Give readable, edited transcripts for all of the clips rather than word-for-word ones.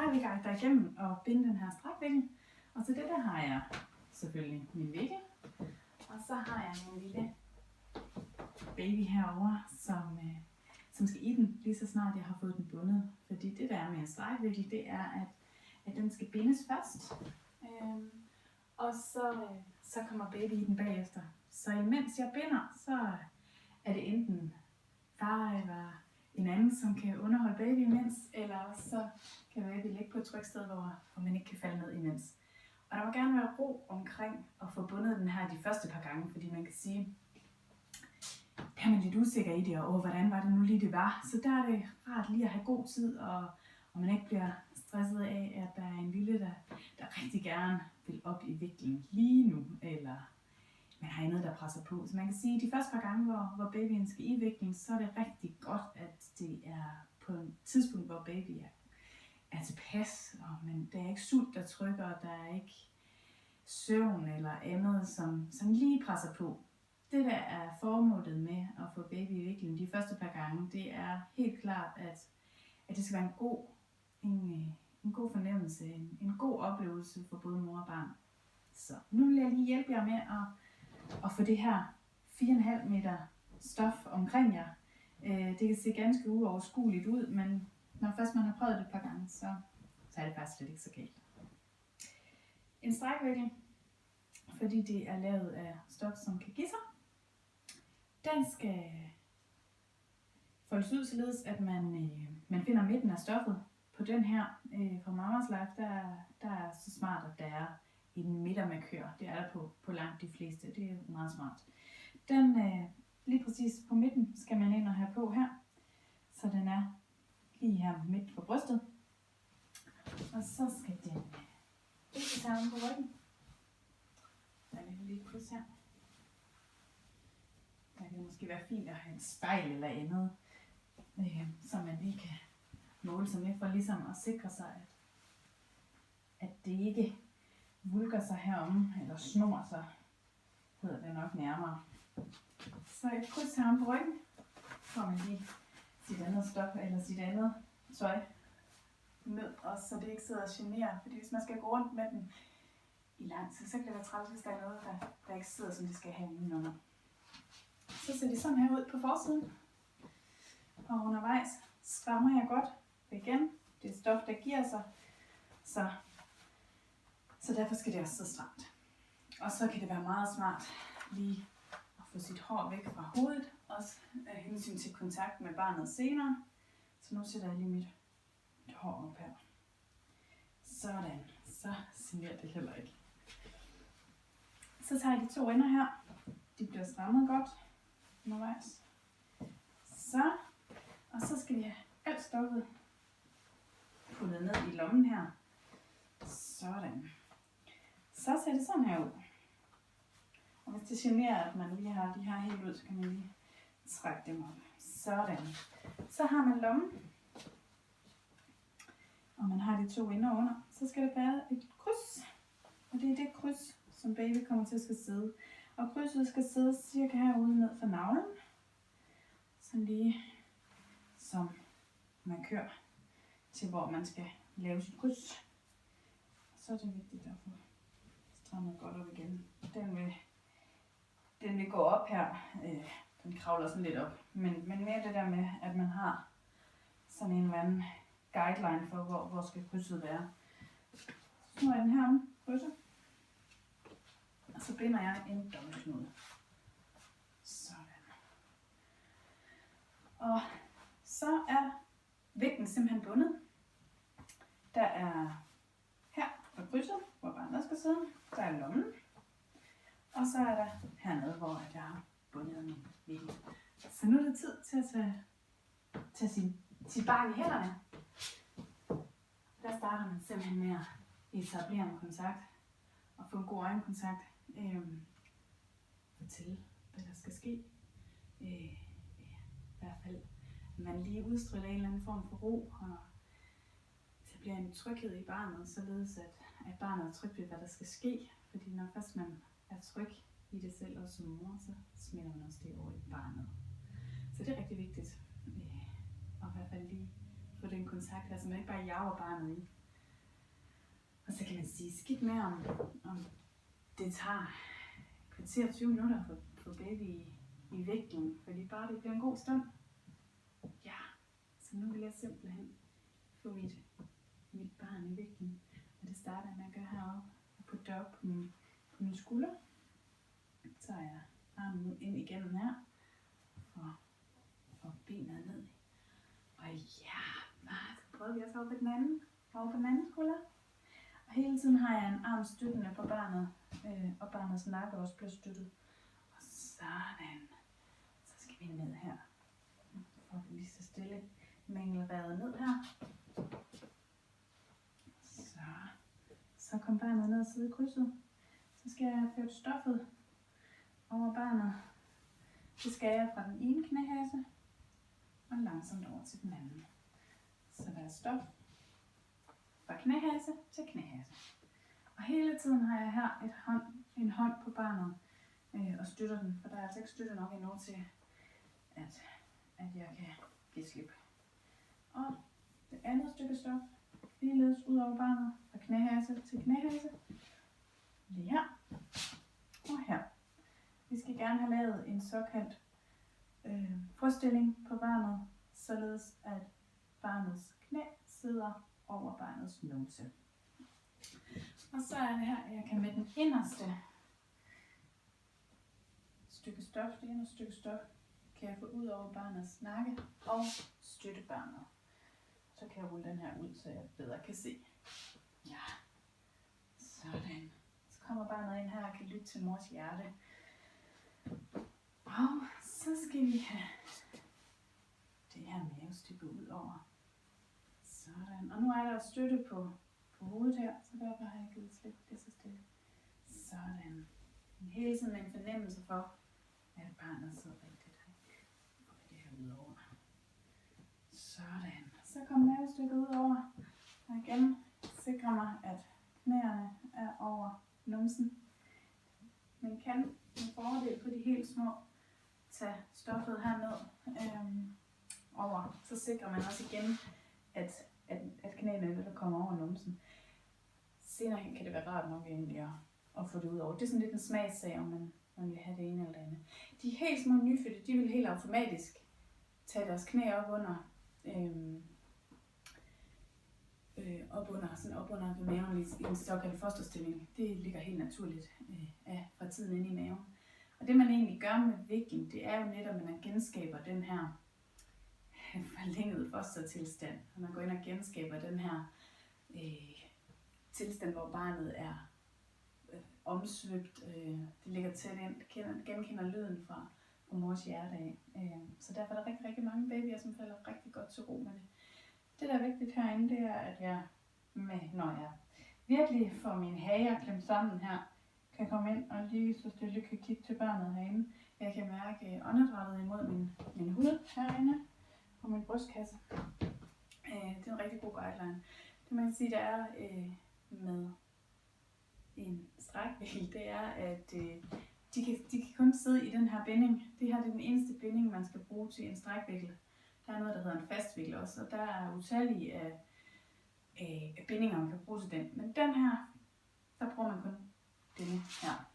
jeg vil guide dig igennem og binde den her strækvikkel. Og til det der har jeg selvfølgelig min vikkel. Og så har jeg min lille baby herovre, som skal i den, lige så snart jeg har fået den bundet. Fordi det der er med en strækvikkel, det er, at den skal bindes først. Og så kommer baby i den bagefter. Så imens jeg binder, så er det enten far eller en anden, som kan underholde baby imens, eller så kan baby ligge på et trygt sted, hvor man ikke kan falde ned imens. Og der må gerne være ro omkring at få bundet den her de første par gange, fordi man kan sige, der er man lidt usikker i det, og hvordan var det nu lige det var. Så der er det rart lige at have god tid, og man ikke bliver stresset af, at der er en lille, der rigtig gerne vil op i viklen lige nu, eller man har noget, der presser på. Så man kan sige, at de første par gange, hvor babyen skal i viklen, så er det rigtig godt, at det er på et tidspunkt, hvor baby er tilpas, og der er ikke sult, der trykker, og der er ikke søvn eller andet, som lige presser på. Det der er formålet med at få baby i viklen de første par gange, det er helt klart, at det skal være en god fornemmelse, en god oplevelse for både mor og barn. Så nu vil jeg lige hjælpe jer med at få det her 4,5 meter stof omkring jer. Det kan se ganske uoverskueligt ud, men når først man har prøvet det et par gange, så er det faktisk slet ikke så galt. En strækvikkel, fordi det er lavet af stof, som kan give sig. Den skal foldes ud således, at man finder midten af stoffet på den her. Fra Mamas Life, der er så smart, at der er en midtermarkør. Det er der på langt de fleste. Det er meget smart. Den lige præcis på midten skal man ind og have på her. Så den er lige her midt på brystet. Og så skal den ikke sammen på ryggen. Der er lidt kryds her. Der kan det måske være fint at have et spejl eller andet, så man lige kan måle sig med for ligesom at sikre sig, at det ikke vulker sig herom, eller snor sig, hedder det nok nærmere. Så et kryds herom på ryggen, får man lige sit andet stof eller sit andet tøj med, og så det ikke sidder og generer. Fordi hvis man skal gå rundt med den i lang tid, så kan det være træls, hvis der er noget, der ikke sidder, som det skal have indenunder. Så ser det sådan her ud på forsiden. Og undervejs strammer jeg godt igen. Det er stof, der giver sig. Så derfor skal det også sidde stramt. Og så kan det være meget smart lige at få sit hår væk fra hovedet. Også af hensyn til kontakt med barnet senere. Så nu sætter jeg lige mit hår op her. Sådan. Så generer det heller ikke. Så tager jeg de 2 ender her. De bliver strammet godt undervejs. Og så skal vi have alt stoffet puttet ned i lommen her. Sådan. Så ser det sådan her ud. Og hvis det generer, at man lige har de her helt ud, så kan man lige trække dem op. Sådan. Så har man lommen. Og man har de 2 ender under. Så skal der være et kryds. Og det er det kryds, som baby kommer til at skal sidde. Og krydset skal sidde cirka herude ned for navlen. Sådan lige som man kører til, hvor man skal lave sit kryds. Så er det vigtigt at få strammet godt op igen. Den vil gå op her. Den kravler sådan lidt op. Men mere det der med, at man har sådan en eller anden guideline for, hvor skal krydset være. Så nu er den her om krydset. Og så binder jeg en dobbeltknude. Sådan. Og så er vægten simpelthen bundet. Der er her på krydset, hvor barnet skal sidde. Der er lommen. Og så er der hernede, hvor jeg har bundet min vikkel. Så nu er det tid til at tage sit barn i hænderne. Der starter man simpelthen med at etablere en kontakt og få en god øjenkontakt. Fortælle, hvad der skal ske. I hvert fald, at man lige udstråler en eller anden form for ro og etablerer en tryghed i barnet, således at barnet er tryg ved, hvad der skal ske. Fordi når først man er tryg i det selv, og som mor, så smitter man også det over i barnet. Så det er rigtig vigtigt at i hvert fald lige få den kontakt, altså man ikke bare jager barnet i. kan man sige, skidt med, om det tager kvarter 20 minutter for baby i viklen, fordi bare det bliver en god stund. Ja, så nu vil jeg simpelthen få mit barn i viklen, og det starter jeg med at gøre heroppe og putte det op på min skulder. Så tager jeg armen ind igennem her, og får benet ned. Og ja, så prøver vi også over på den anden skulder. Og hele tiden har jeg en arm støttende på barnet, og barnets nakke også bliver støttet. Og sådan. Så skal vi ned her. Så får vi lige så stille mængelværet ned her. Så kom barnet ned og sidde i krydset. Så skal jeg føre stoffet over barnet. Det skal jeg fra den ene knæhase og langsomt over til den anden. Så der er stof fra knæhase til knæhase. Og hele tiden har jeg her en hånd på barnet og støtter den, for der er altså ikke støtte nok endnu til, at jeg kan give slip. Og det andet stykke stof, ligeledes ud over barnet, fra knæhase til knæhase. Lige her og her. Vi skal gerne have lavet en såkaldt froststilling på barnet, således at barnets knæ sidder over barnets numse. Og så er det her, jeg kan med den inderste stykke stof, kan jeg få ud over barnets nakke og støtte barnet. Så kan jeg rulle den her ud, så jeg bedre kan se. Ja, sådan. Så kommer barnet ind her og kan lytte til mors hjerte. Og så skal vi have det her mavestykke ud over. Sådan. Og nu er der støtte på hovedet her, så derfor har jeg givet slip det så stille. Sådan. Men hele tiden med en fornemmelse for, at barnet sidder rigtigt her. Så får vi det her ud over. Sådan. Så kommer mavestykket ud over. Og igen sikrer mig, at knæerne er over numsen. Man kan med fordel på de helt små tage stoffet herned over. Så sikrer man også igen, at knæene kommer over numsen. Senere hen kan det være rart nok egentlig at få det ud over. Det er sådan lidt en smagssag, om man vil have det ene eller det andet. De helt små nyfødte, de vil helt automatisk tage deres knæ op under ved maven i en såkaldt fosterstilling. Det ligger helt naturligt fra tiden inde i maven. Og det man egentlig gør med vikling, det er jo netop, at man genskaber den her forlængede fostertilstand. Og man går ind og genskaber den her tilstand, hvor barnet er omsvøbt. Det ligger tæt ind, genkender lyden fra mors hjerte af. Så derfor er der rigtig, rigtig mange babyer, som falder rigtig godt til ro med det. Det, der er vigtigt herinde, det er, at jeg, når jeg virkelig får mine hager klemt sammen her, kan komme ind og lige så stille kan kigge til barnet herinde. Jeg kan mærke åndedrættet imod min hud herinde på min brystkasse. Det er en rigtig god guideline. Det man kan sige, der er med en strækvikkel, det er, at de kan kun sidde i den her binding. Det her det er den eneste binding, man skal bruge til en strækvikkel. Der er noget, der hedder en fastvikkel også, og der er utallige af bindinger, man kan bruge til den. Men den her, der bruger man kun denne her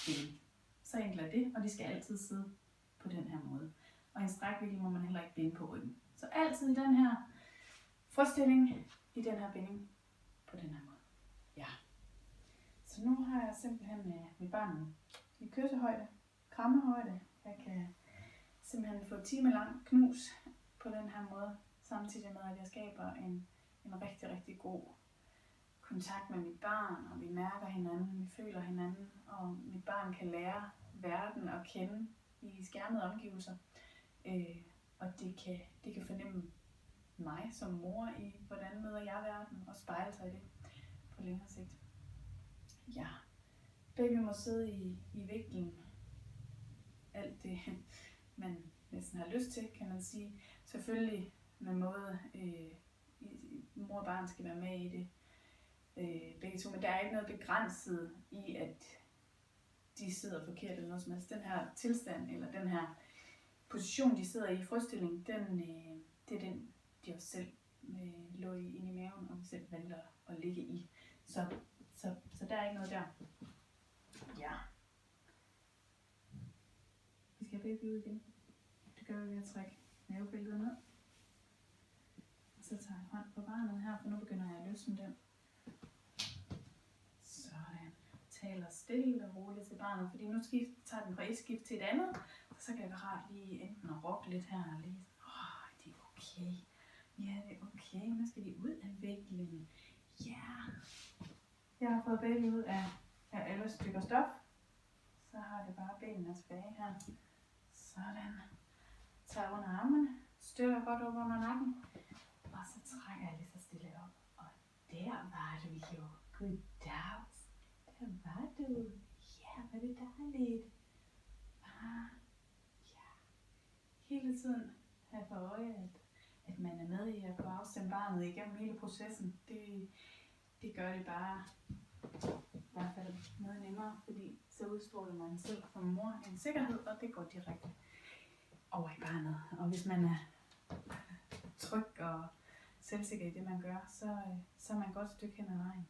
binding. Så enkelt er det, og de skal altid sidde på den her måde. Og en strækvikkel må man heller ikke binde på ryggen. Så altid i den her forestilling, i den her binding, på den her måde. Ja. Så nu har jeg simpelthen mit barn i kyssehøjde, krammehøjde. Jeg kan simpelthen få timelang knus på den her måde, samtidig med, at jeg skaber en rigtig, rigtig god kontakt med mit barn, og vi mærker hinanden, vi føler hinanden, og mit barn kan lære verden at kende i skærmede omgivelser. Og det kan fornemme mig som mor i, hvordan møder jeg verden, og spejle sig i det på længere sigt. Ja, baby må sidde i viklen. Alt det, man næsten har lyst til, kan man sige. Selvfølgelig med måde, mor og barn skal være med i det. Begge to, men der er ikke noget begrænset i, at de sidder forkert eller noget som helst. Den her tilstand, eller den her position, de sidder i forestilling, det er den, de også selv lå inde i maven, og vi selv valgte at ligge i. Så der er ikke noget der. Ja. Vi skal have baby ud igen. Det gør vi ved at trække mavebæltet ned. Og så tager jeg hånd på barnet her, for nu begynder jeg at løsne den. Sådan. Taler stille og roligt til barnet, fordi nu tager den fra et skift til et andet. Og så kan det være rart lige enten at råbe lidt her, og lige det er okay. Ja, det er okay. Nu skal de ud af væggen. Ja. Jeg har fået baby ud af alle stykker stof. Så har det bare benene tilbage her. Sådan. Tager under armene. Støtter godt op under nakken. Og så trækker jeg lige så stille op. Og der var du jo. Goddag. Der var du. Ja, var det dejligt. Ja. Hele tiden have for øje, at man er med i at kunne afstemme barnet igennem hele processen. Det gør det bare i hvert fald noget nemmere, fordi så udstråler man selv som mor en sikkerhed, og det går direkte over i barnet. Og hvis man er tryg og selvsikker i det, man gør, så er man et godt stykke hen ad vejen.